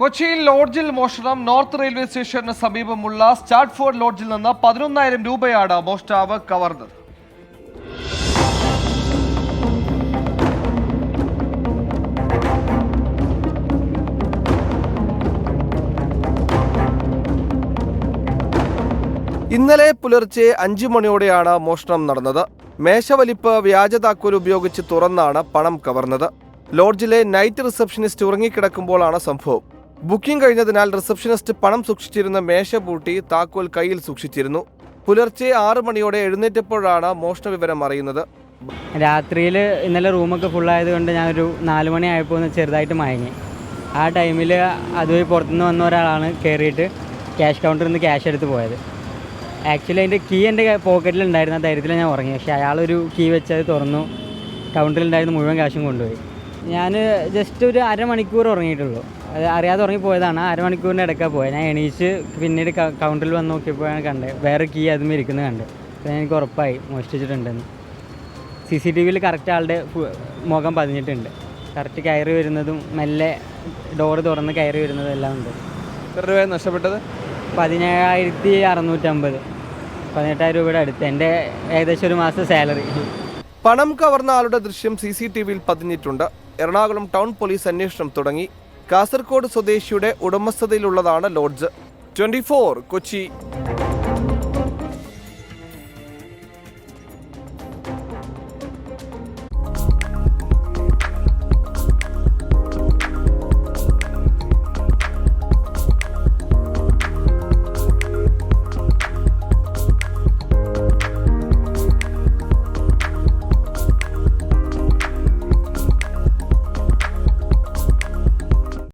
കൊച്ചിയിൽ ലോഡ്ജിൽ മോഷണം. നോർത്ത് റെയിൽവേ സ്റ്റേഷന് സമീപമുള്ള സ്റ്റാറ്റ്ഫോർഡ് ലോഡ്ജിൽ നിന്ന് 11,000 രൂപയാണ് മോഷ്ടാവ് കവർന്നത്. ഇന്നലെ പുലർച്ചെ 5 മണിയോടെയാണ് മോഷണം നടന്നത്. മേശവലിപ്പ് വ്യാജ താക്കോൽ ഉപയോഗിച്ച് തുറന്നാണ് പണം കവർന്നത്. ലോഡ്ജിലെ നൈറ്റ് റിസപ്ഷനിസ്റ്റ് ഉറങ്ങിക്കിടക്കുമ്പോഴാണ് സംഭവം. ബുക്കിംഗ് കഴിഞ്ഞതിനാൽ റിസപ്ഷനിസ്റ്റ് പണം സൂക്ഷിച്ചിരുന്ന മേശ പൂട്ടി താക്കോൽ കയ്യിൽ സൂക്ഷിച്ചിരുന്നു. പുലർച്ചെ 6 മണിയോടെ എഴുന്നേറ്റപ്പോഴാണ് മോഷണ വിവരം അറിയുന്നത്. രാത്രിയിൽ ഇന്നലെ റൂമൊക്കെ ഫുള്ളായതുകൊണ്ട് ഞാനൊരു 4 മണി ആയപ്പോൾ ഒന്ന് ചെറുതായിട്ട് മയങ്ങി. ആ ടൈമിൽ അതുവഴി പുറത്തുനിന്ന് വന്ന ഒരാളാണ് കയറിയിട്ട് ക്യാഷ് കൗണ്ടറിൽ നിന്ന് ക്യാഷ് എടുത്ത് പോയത്. ആക്ച്വലി അതിൻ്റെ കീ എൻ്റെ പോക്കറ്റിലുണ്ടായിരുന്ന ധൈര്യത്തിൽ ഞാൻ ഉറങ്ങി. പക്ഷേ അയാളൊരു കീ വെച്ച് അത് തുറന്നു, കൗണ്ടറിലുണ്ടായിരുന്ന മുഴുവൻ ക്യാഷും കൊണ്ടുപോയി. ഞാൻ ജസ്റ്റ് ഒരു അരമണിക്കൂർ ഉറങ്ങിയിട്ടുള്ളൂ. അത് അറിയാതെ ഉറങ്ങിപ്പോയതാണ്. അരമണിക്കൂറിൻ്റെ ഇടയ്ക്കാണ് പോയത്. ഞാൻ എണീച്ച് പിന്നീട് കൗണ്ടറിൽ വന്ന് നോക്കിയപ്പോഴാണ് കണ്ടത് വേറെ കീ അതും ഇരിക്കുന്നത് കണ്ട്. അപ്പോൾ എനിക്ക് ഉറപ്പായി മോഷ്ടിച്ചിട്ടുണ്ടെന്ന്. CCTVയിൽ കറക്റ്റ് ആളുടെ മുഖം പതിഞ്ഞിട്ടുണ്ട്. കറക്റ്റ് കയറി വരുന്നതും മെല്ലെ ഡോറ് തുറന്ന് കയറി വരുന്നതും എല്ലാം ഉണ്ട്. എത്ര രൂപയാണ് നഷ്ടപ്പെട്ടത്? 17,650. 18,000 രൂപയുടെ അടുത്ത്. എൻ്റെ ഏകദേശം ഒരു മാസം സാലറി. പണം കവർന്ന ആളുടെ ദൃശ്യം CCTVയിൽ പതിഞ്ഞിട്ടുണ്ട്. എറണാകുളം ടൗൺ പോലീസ് അന്വേഷണം തുടങ്ങി. കാസർഗോഡ് സ്വദേശിയുടെ ഉടമസ്ഥതയിലുള്ളതാണ് ലോഡ്ജ്. 24 കൊച്ചി.